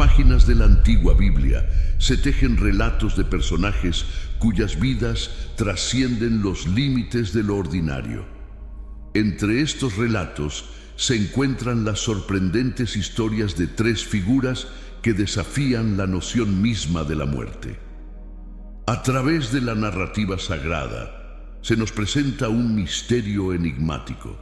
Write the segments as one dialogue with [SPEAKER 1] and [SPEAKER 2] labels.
[SPEAKER 1] páginas de la antigua Biblia se tejen relatos de personajes cuyas vidas trascienden los límites de lo ordinario. Entre estos relatos se encuentran las sorprendentes historias de tres figuras que desafían la noción misma de la muerte. A través de la narrativa sagrada se nos presenta un misterio enigmático: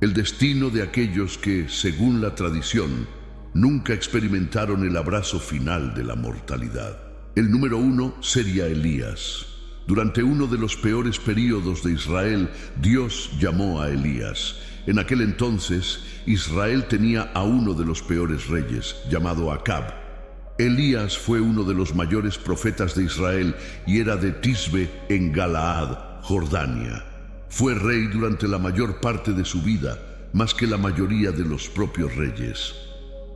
[SPEAKER 1] el destino de aquellos que, según la tradición, nunca experimentaron el abrazo final de la mortalidad. El número 1 sería Elías. Durante uno de los peores períodos de Israel, Dios llamó a Elías. En aquel entonces, Israel tenía a uno de los peores reyes, llamado Acab. Elías fue uno de los mayores profetas de Israel y era de Tisbe en Galaad, Jordania. Fue rey durante la mayor parte de su vida, más que la mayoría de los propios reyes.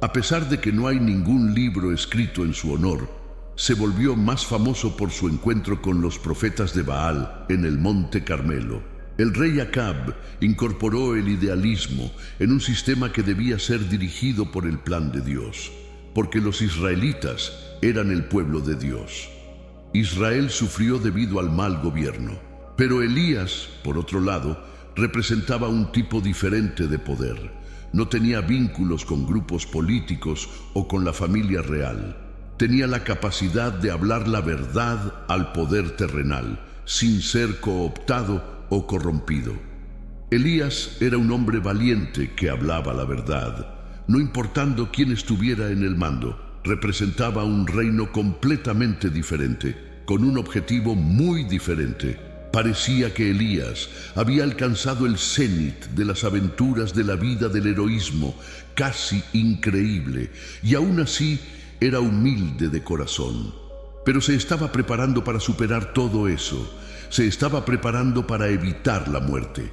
[SPEAKER 1] A pesar de que no hay ningún libro escrito en su honor, se volvió más famoso por su encuentro con los profetas de Baal en el Monte Carmelo. El rey Acab incorporó el idealismo en un sistema que debía ser dirigido por el plan de Dios, porque los israelitas eran el pueblo de Dios. Israel sufrió debido al mal gobierno, pero Elías, por otro lado, representaba un tipo diferente de poder. No tenía vínculos con grupos políticos o con la familia real. Tenía la capacidad de hablar la verdad al poder terrenal, sin ser cooptado o corrompido. Elías era un hombre valiente que hablaba la verdad. No importando quién estuviera en el mando, representaba un reino completamente diferente, con un objetivo muy diferente. Parecía que Elías había alcanzado el cenit de las aventuras de la vida del heroísmo, casi increíble, y aún así era humilde de corazón. Pero se estaba preparando para superar todo eso. Se estaba preparando para evitar la muerte.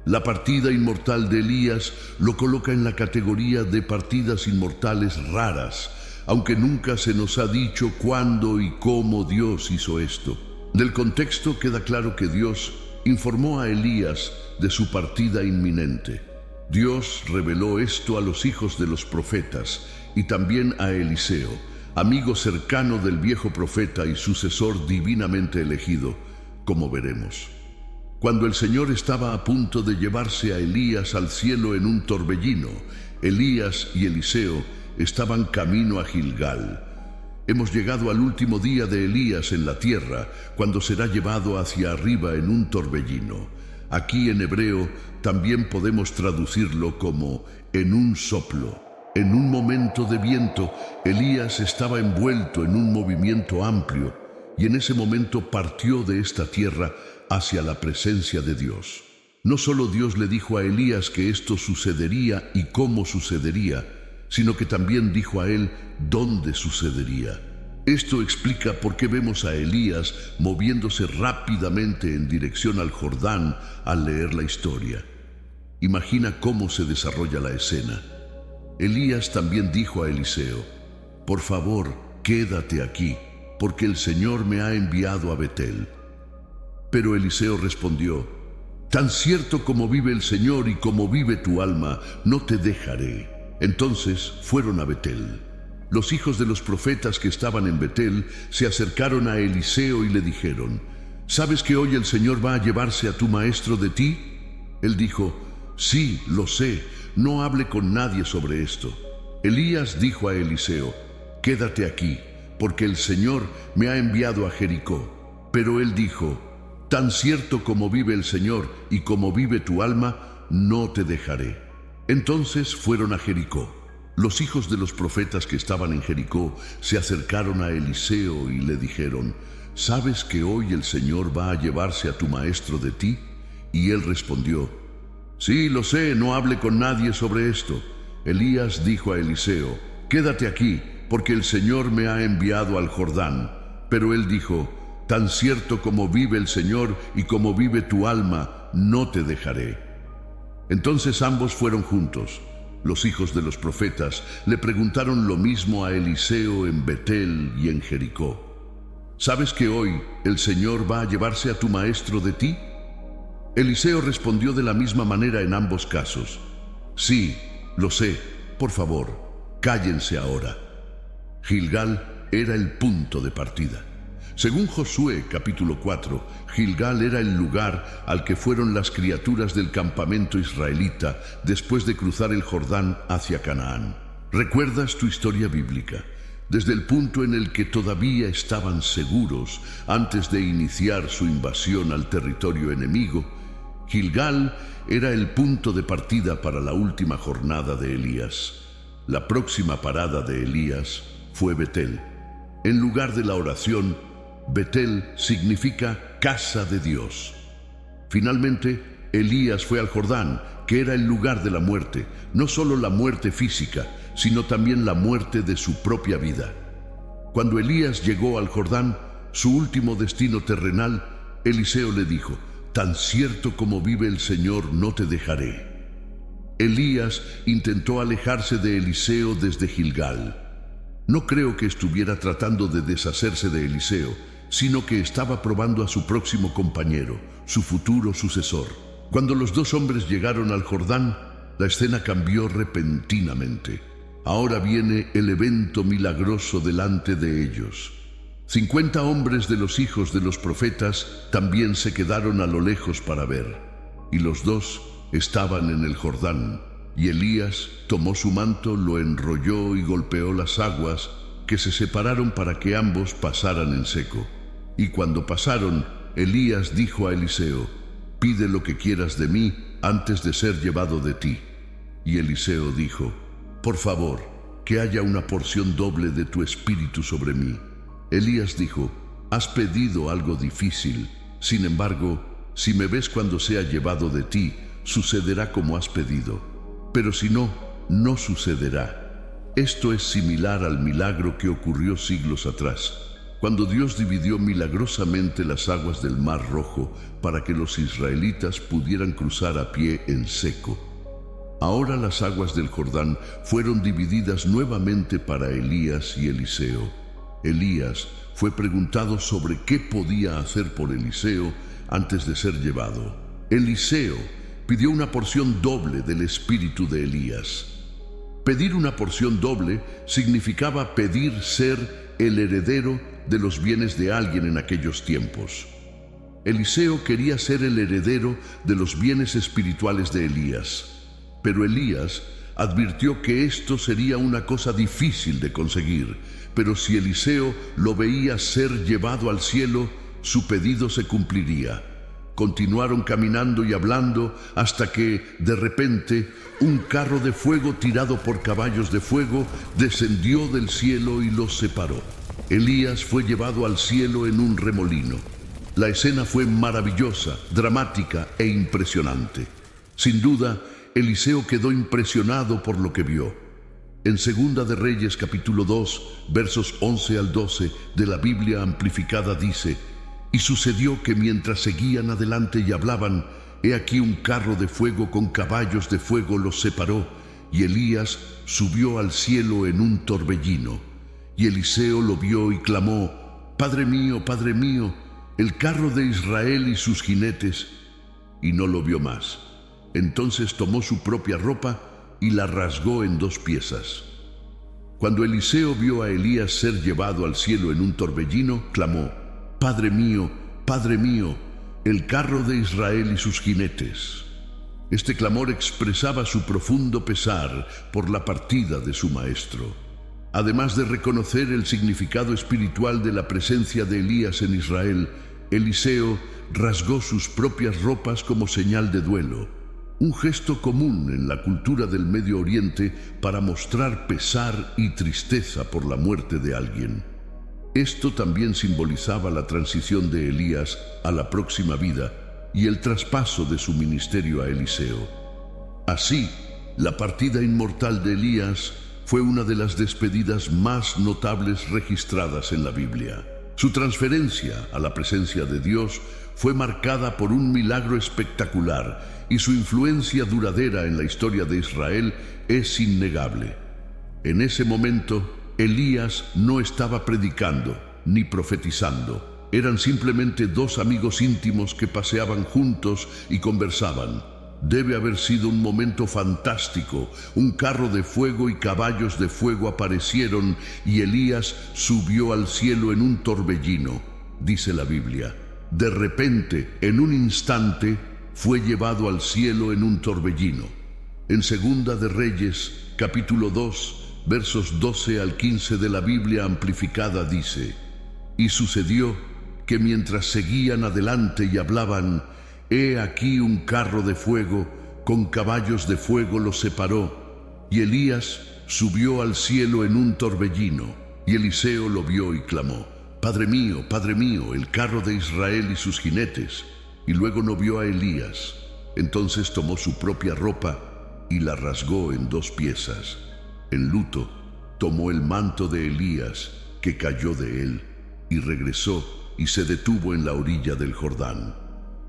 [SPEAKER 1] La partida inmortal de Elías lo coloca en la categoría de partidas inmortales raras, aunque nunca se nos ha dicho cuándo y cómo Dios hizo esto. Del contexto queda claro que Dios informó a Elías de su partida inminente. Dios reveló esto a los hijos de los profetas y también a Eliseo, amigo cercano del viejo profeta y sucesor divinamente elegido, como veremos. Cuando el Señor estaba a punto de llevarse a Elías al cielo en un torbellino, Elías y Eliseo estaban camino a Gilgal. Hemos llegado al último día de Elías en la tierra, cuando será llevado hacia arriba en un torbellino. Aquí en hebreo también podemos traducirlo como en un soplo. En un momento de viento, Elías estaba envuelto en un movimiento amplio y en ese momento partió de esta tierra hacia la presencia de Dios. No solo Dios le dijo a Elías que esto sucedería y cómo sucedería, sino que también dijo a él dónde sucedería. Esto explica por qué vemos a Elías moviéndose rápidamente en dirección al Jordán al leer la historia. Imagina cómo se desarrolla la escena. Elías también dijo a Eliseo: «Por favor, quédate aquí, porque el Señor me ha enviado a Betel». Pero Eliseo respondió: «Tan cierto como vive el Señor y como vive tu alma, no te dejaré». Entonces fueron a Betel. Los hijos de los profetas que estaban en Betel se acercaron a Eliseo y le dijeron: «¿Sabes que hoy el Señor va a llevarse a tu maestro de ti?» Él dijo: «Sí, lo sé, no hable con nadie sobre esto». Elías dijo a Eliseo: «Quédate aquí, porque el Señor me ha enviado a Jericó». Pero él dijo: «Tan cierto como vive el Señor y como vive tu alma, no te dejaré». Entonces fueron a Jericó. Los hijos de los profetas que estaban en Jericó se acercaron a Eliseo y le dijeron: «¿Sabes que hoy el Señor va a llevarse a tu maestro de ti?» Y él respondió: «Sí, lo sé, no hable con nadie sobre esto». Elías dijo a Eliseo: «Quédate aquí, porque el Señor me ha enviado al Jordán». Pero él dijo: «Tan cierto como vive el Señor y como vive tu alma, no te dejaré». Entonces ambos fueron juntos. Los hijos de los profetas le preguntaron lo mismo a Eliseo en Betel y en Jericó: «¿Sabes que hoy el Señor va a llevarse a tu maestro de ti?» Eliseo respondió de la misma manera en ambos casos: «Sí, lo sé, por favor, cállense ahora». Gilgal era el punto de partida. Según Josué capítulo 4, Gilgal era el lugar al que fueron las criaturas del campamento israelita después de cruzar el Jordán hacia Canaán. ¿Recuerdas tu historia bíblica? Desde el punto en el que todavía estaban seguros antes de iniciar su invasión al territorio enemigo, Gilgal era el punto de partida para la última jornada de Elías. La próxima parada de Elías fue Betel. En lugar de la oración, Betel significa casa de Dios. Finalmente, Elías fue al Jordán, que era el lugar de la muerte, no solo la muerte física, sino también la muerte de su propia vida. Cuando Elías llegó al Jordán, su último destino terrenal, Eliseo le dijo: «Tan cierto como vive el Señor, no te dejaré». Elías intentó alejarse de Eliseo desde Gilgal. No creo que estuviera tratando de deshacerse de Eliseo, sino que estaba probando a su próximo compañero, su futuro sucesor. Cuando los dos hombres llegaron al Jordán, la escena cambió repentinamente. Ahora viene el evento milagroso delante de ellos. 50 hombres de los hijos de los profetas también se quedaron a lo lejos para ver, y los dos estaban en el Jordán, y Elías tomó su manto, lo enrolló y golpeó las aguas, que se separaron para que ambos pasaran en seco. Y cuando pasaron, Elías dijo a Eliseo: «Pide lo que quieras de mí antes de ser llevado de ti». Y Eliseo dijo: «Por favor, que haya una porción doble de tu espíritu sobre mí». Elías dijo: «Has pedido algo difícil. Sin embargo, si me ves cuando sea llevado de ti, sucederá como has pedido. Pero si no, no sucederá». Esto es similar al milagro que ocurrió siglos atrás, cuando Dios dividió milagrosamente las aguas del Mar Rojo para que los israelitas pudieran cruzar a pie en seco. Ahora las aguas del Jordán fueron divididas nuevamente para Elías y Eliseo. Elías fue preguntado sobre qué podía hacer por Eliseo antes de ser llevado. Eliseo pidió una porción doble del espíritu de Elías. Pedir una porción doble significaba pedir ser el heredero de los bienes de alguien en aquellos tiempos. Eliseo quería ser el heredero de los bienes espirituales de Elías, pero Elías advirtió que esto sería una cosa difícil de conseguir, pero si Eliseo lo veía ser llevado al cielo, su pedido se cumpliría. Continuaron caminando y hablando hasta que, de repente, un carro de fuego tirado por caballos de fuego descendió del cielo y los separó. Elías fue llevado al cielo en un remolino. La escena fue maravillosa, dramática e impresionante. Sin duda, Eliseo quedó impresionado por lo que vio. En Segunda de Reyes capítulo 2, versos 11 al 12 de la Biblia amplificada dice: «Y sucedió que mientras seguían adelante y hablaban, he aquí un carro de fuego con caballos de fuego los separó, y Elías subió al cielo en un torbellino. Y Eliseo lo vio y clamó: Padre mío, el carro de Israel y sus jinetes». Y no lo vio más. Entonces tomó su propia ropa y la rasgó en 2 piezas. Cuando Eliseo vio a Elías ser llevado al cielo en un torbellino, clamó: Padre mío, el carro de Israel y sus jinetes». Este clamor expresaba su profundo pesar por la partida de su maestro. Además de reconocer el significado espiritual de la presencia de Elías en Israel, Eliseo rasgó sus propias ropas como señal de duelo, un gesto común en la cultura del Medio Oriente para mostrar pesar y tristeza por la muerte de alguien. Esto también simbolizaba la transición de Elías a la próxima vida y el traspaso de su ministerio a Eliseo. Así, la partida inmortal de Elías fue una de las despedidas más notables registradas en la Biblia. Su transferencia a la presencia de Dios fue marcada por un milagro espectacular y su influencia duradera en la historia de Israel es innegable. En ese momento, Elías no estaba predicando ni profetizando. Eran simplemente 2 amigos íntimos que paseaban juntos y conversaban. Debe haber sido un momento fantástico. Un carro de fuego y caballos de fuego aparecieron y Elías subió al cielo en un torbellino, dice la Biblia. De repente, en un instante, fue llevado al cielo en un torbellino. En Segunda de Reyes, capítulo 2, versos 12 al 15 de la Biblia amplificada dice: Y sucedió que mientras seguían adelante y hablaban, he aquí un carro de fuego con caballos de fuego los separó, y Elías subió al cielo en un torbellino. Y Eliseo lo vio y clamó: Padre mío, el carro de Israel y sus jinetes. Y luego no vio a Elías. Entonces tomó su propia ropa y la rasgó en 2 piezas. En luto, tomó el manto de Elías, que cayó de él, y regresó y se detuvo en la orilla del Jordán.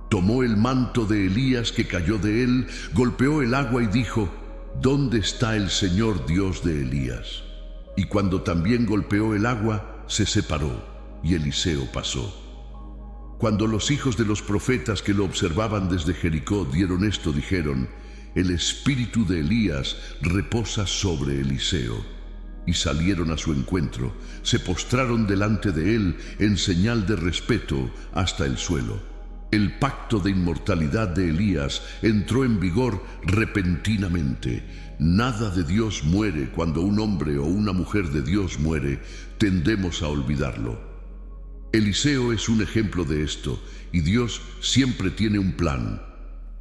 [SPEAKER 1] Tomó el manto de Elías que cayó de él, golpeó el agua y dijo: ¿Dónde está el Señor Dios de Elías? Y cuando también golpeó el agua, se separó, y Eliseo pasó. Cuando los hijos de los profetas que lo observaban desde Jericó vieron esto, dijeron: el espíritu de Elías reposa sobre Eliseo. Y salieron a su encuentro, se postraron delante de él en señal de respeto hasta el suelo. El pacto de inmortalidad de Elías entró en vigor repentinamente. Nada de Dios muere. Cuando un hombre o una mujer de Dios muere, tendemos a olvidarlo. Eliseo es un ejemplo de esto, y Dios siempre tiene un plan.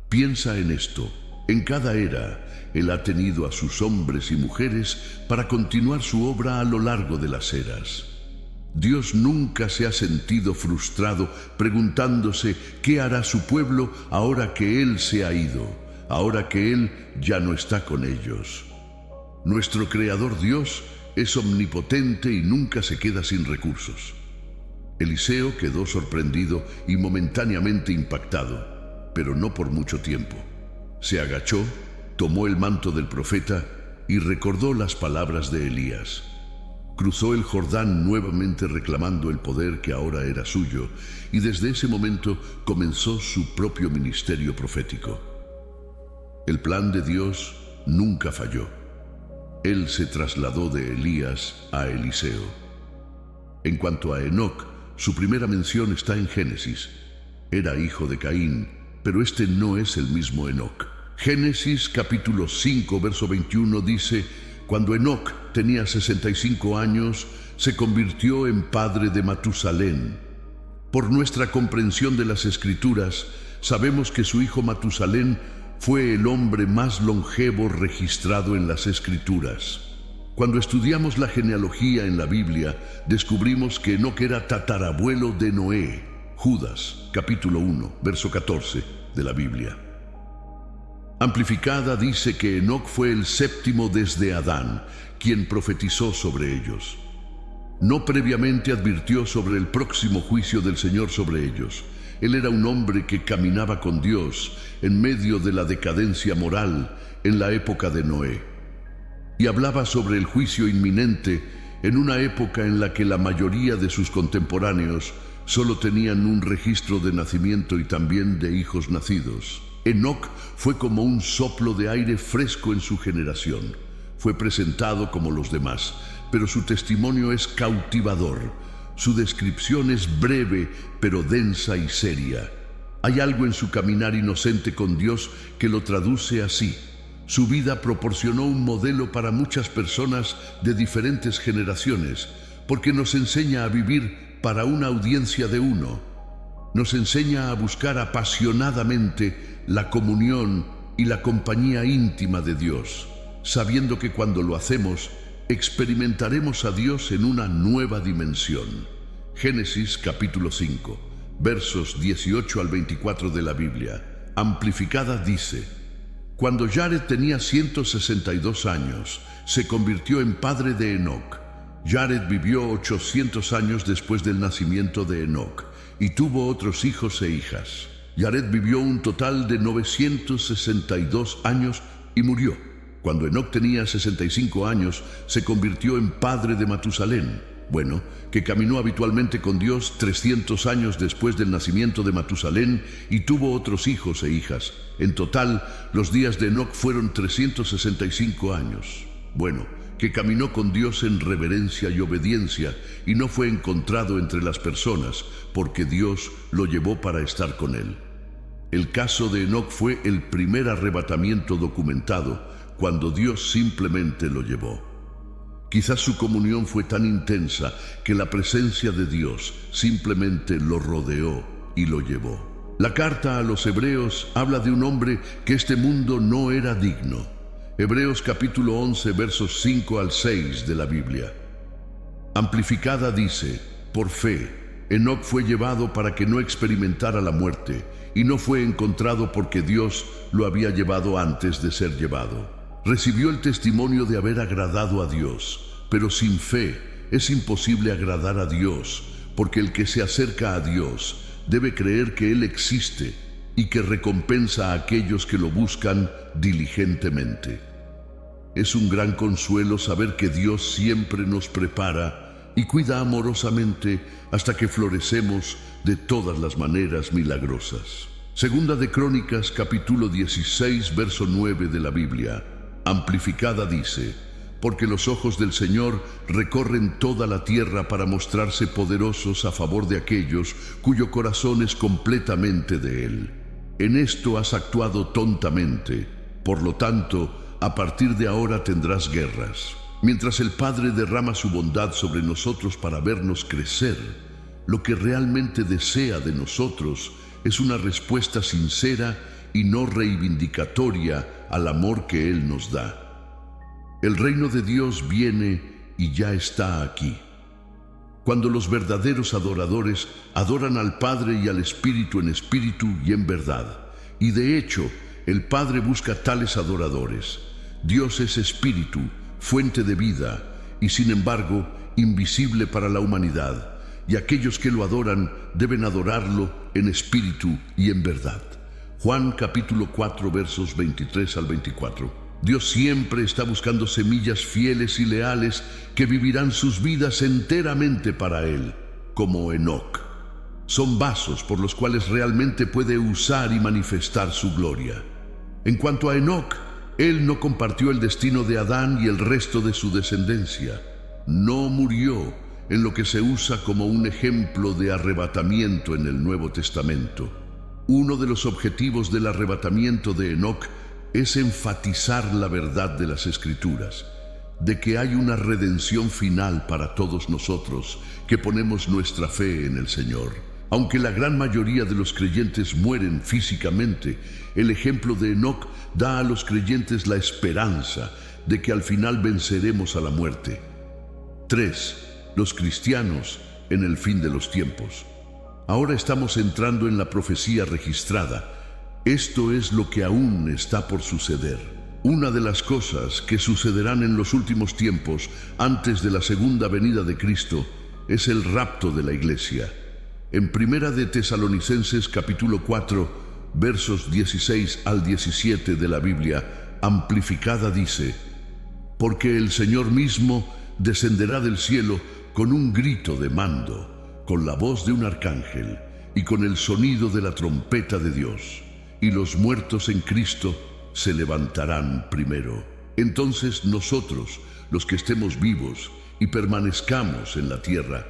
[SPEAKER 1] Piensa en esto. En cada era, Él ha tenido a sus hombres y mujeres para continuar su obra a lo largo de las eras. Dios nunca se ha sentido frustrado preguntándose qué hará su pueblo ahora que Él se ha ido, ahora que Él ya no está con ellos. Nuestro Creador Dios es omnipotente y nunca se queda sin recursos. Eliseo quedó sorprendido y momentáneamente impactado, pero no por mucho tiempo. Se agachó, tomó el manto del profeta y recordó las palabras de Elías. Cruzó el Jordán nuevamente reclamando el poder que ahora era suyo, y desde ese momento comenzó su propio ministerio profético. El plan de Dios nunca falló. Él se trasladó de Elías a Eliseo. En cuanto a Enoc, su primera mención está en Génesis. Era hijo de Caín, pero este no es el mismo Enoc. Génesis capítulo 5, verso 21 dice: Cuando Enoc tenía 65 años, se convirtió en padre de Matusalén. Por nuestra comprensión de las Escrituras, sabemos que su hijo Matusalén fue el hombre más longevo registrado en las Escrituras. Cuando estudiamos la genealogía en la Biblia, descubrimos que Enoc era tatarabuelo de Noé. Judas, capítulo 1, verso 14 de la Biblia. Amplificada dice que Enoc fue el séptimo desde Adán, quien profetizó sobre ellos. No previamente advirtió sobre el próximo juicio del Señor sobre ellos. Él era un hombre que caminaba con Dios en medio de la decadencia moral en la época de Noé. Y hablaba sobre el juicio inminente en una época en la que la mayoría de sus contemporáneos solo tenían un registro de nacimiento y también de hijos nacidos. Enoc fue como un soplo de aire fresco en su generación. Fue presentado como los demás, pero su testimonio es cautivador. Su descripción es breve, pero densa y seria. Hay algo en su caminar inocente con Dios que lo traduce así. Su vida proporcionó un modelo para muchas personas de diferentes generaciones, porque nos enseña a vivir para una audiencia de uno. Nos enseña a buscar apasionadamente la comunión y la compañía íntima de Dios, sabiendo que cuando lo hacemos, experimentaremos a Dios en una nueva dimensión. Génesis capítulo 5, versos 18 al 24 de la Biblia, amplificada dice: Cuando Jared tenía 162 años, se convirtió en padre de Enoc. Jared vivió 800 años después del nacimiento de Enoc y tuvo otros hijos e hijas. Jared vivió un total de 962 años y murió. Cuando Enoc tenía 65 años, se convirtió en padre de Matusalén. Bueno, que caminó habitualmente con Dios 300 años después del nacimiento de Matusalén y tuvo otros hijos e hijas. En total, los días de Enoc fueron 365 años. Bueno, que caminó con Dios en reverencia y obediencia y no fue encontrado entre las personas, porque Dios lo llevó para estar con él. El caso de Enoc fue el primer arrebatamiento documentado, cuando Dios simplemente lo llevó. Quizás su comunión fue tan intensa que la presencia de Dios simplemente lo rodeó y lo llevó. La carta a los Hebreos habla de un hombre que este mundo no era digno. Hebreos capítulo 11, versos 5 al 6 de la Biblia. Amplificada dice: por fe, Enoc fue llevado para que no experimentara la muerte, y no fue encontrado porque Dios lo había llevado antes de ser llevado. Recibió el testimonio de haber agradado a Dios, pero sin fe es imposible agradar a Dios, porque el que se acerca a Dios debe creer que Él existe y que recompensa a aquellos que lo buscan diligentemente. Es un gran consuelo saber que Dios siempre nos prepara y cuida amorosamente hasta que florecemos de todas las maneras milagrosas. Segunda de Crónicas, capítulo 16, verso 9 de la Biblia. Amplificada dice: porque los ojos del Señor recorren toda la tierra para mostrarse poderosos a favor de aquellos cuyo corazón es completamente de Él. En esto has actuado tontamente, por lo tanto, a partir de ahora tendrás guerras. Mientras el Padre derrama su bondad sobre nosotros para vernos crecer, lo que realmente desea de nosotros es una respuesta sincera y no reivindicatoria al amor que Él nos da. El reino de Dios viene y ya está aquí. Cuando los verdaderos adoradores adoran al Padre y al Espíritu en espíritu y en verdad. Y de hecho, el Padre busca tales adoradores. Dios es espíritu, fuente de vida, y sin embargo, invisible para la humanidad. Y aquellos que lo adoran deben adorarlo en espíritu y en verdad. Juan capítulo 4, versos 23 al 24. Dios siempre está buscando semillas fieles y leales que vivirán sus vidas enteramente para Él, como Enoc. Son vasos por los cuales realmente puede usar y manifestar su gloria. En cuanto a Enoc, él no compartió el destino de Adán y el resto de su descendencia. No murió, en lo que se usa como un ejemplo de arrebatamiento en el Nuevo Testamento. Uno de los objetivos del arrebatamiento de Enoc es enfatizar la verdad de las Escrituras, de que hay una redención final para todos nosotros que ponemos nuestra fe en el Señor. Aunque la gran mayoría de los creyentes mueren físicamente, el ejemplo de Enoc da a los creyentes la esperanza de que al final venceremos a la muerte. 3. Los cristianos en el fin de los tiempos. Ahora estamos entrando en la profecía registrada. Esto es lo que aún está por suceder. Una de las cosas que sucederán en los últimos tiempos antes de la segunda venida de Cristo es el rapto de la iglesia. En Primera de Tesalonicenses capítulo 4, versos 16 al 17 de la Biblia, amplificada dice: porque el Señor mismo descenderá del cielo con un grito de mando, con la voz de un arcángel y con el sonido de la trompeta de Dios, y los muertos en Cristo se levantarán primero. Entonces nosotros, los que estemos vivos y permanezcamos en la tierra,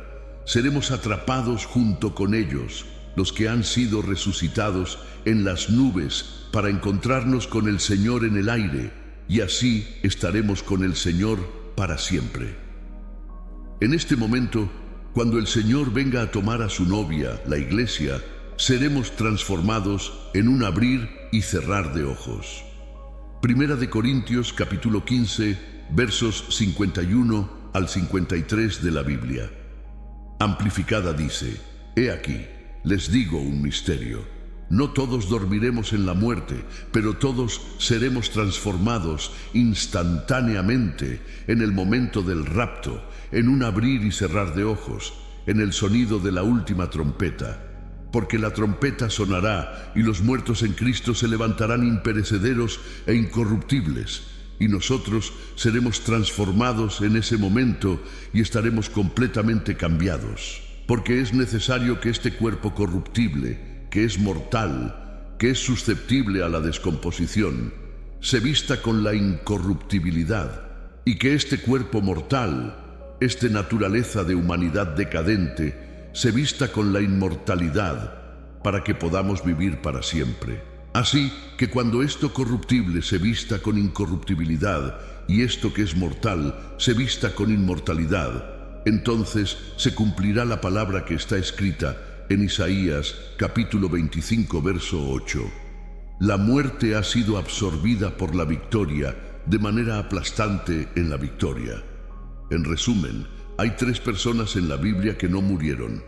[SPEAKER 1] seremos atrapados junto con ellos, los que han sido resucitados en las nubes, para encontrarnos con el Señor en el aire, y así estaremos con el Señor para siempre. En este momento, cuando el Señor venga a tomar a su novia, la iglesia, seremos transformados en un abrir y cerrar de ojos. Primera de Corintios capítulo 15, versos 51 al 53 de la Biblia. Amplificada dice: he aquí, les digo un misterio. No todos dormiremos en la muerte, pero todos seremos transformados instantáneamente en el momento del rapto, en un abrir y cerrar de ojos, en el sonido de la última trompeta. Porque la trompeta sonará y los muertos en Cristo se levantarán imperecederos e incorruptibles, y nosotros seremos transformados en ese momento y estaremos completamente cambiados. Porque es necesario que este cuerpo corruptible, que es mortal, que es susceptible a la descomposición, se vista con la incorruptibilidad, y que este cuerpo mortal, esta naturaleza de humanidad decadente, se vista con la inmortalidad, para que podamos vivir para siempre. Así que cuando esto corruptible se vista con incorruptibilidad, y esto que es mortal se vista con inmortalidad, entonces se cumplirá la palabra que está escrita en Isaías capítulo 25, verso 8. La muerte ha sido absorbida por la victoria de manera aplastante en la victoria. En resumen, hay 3 personas en la Biblia que no murieron: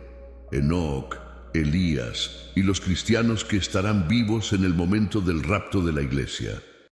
[SPEAKER 1] Enoc, Elías y los cristianos que estarán vivos en el momento del rapto de la iglesia.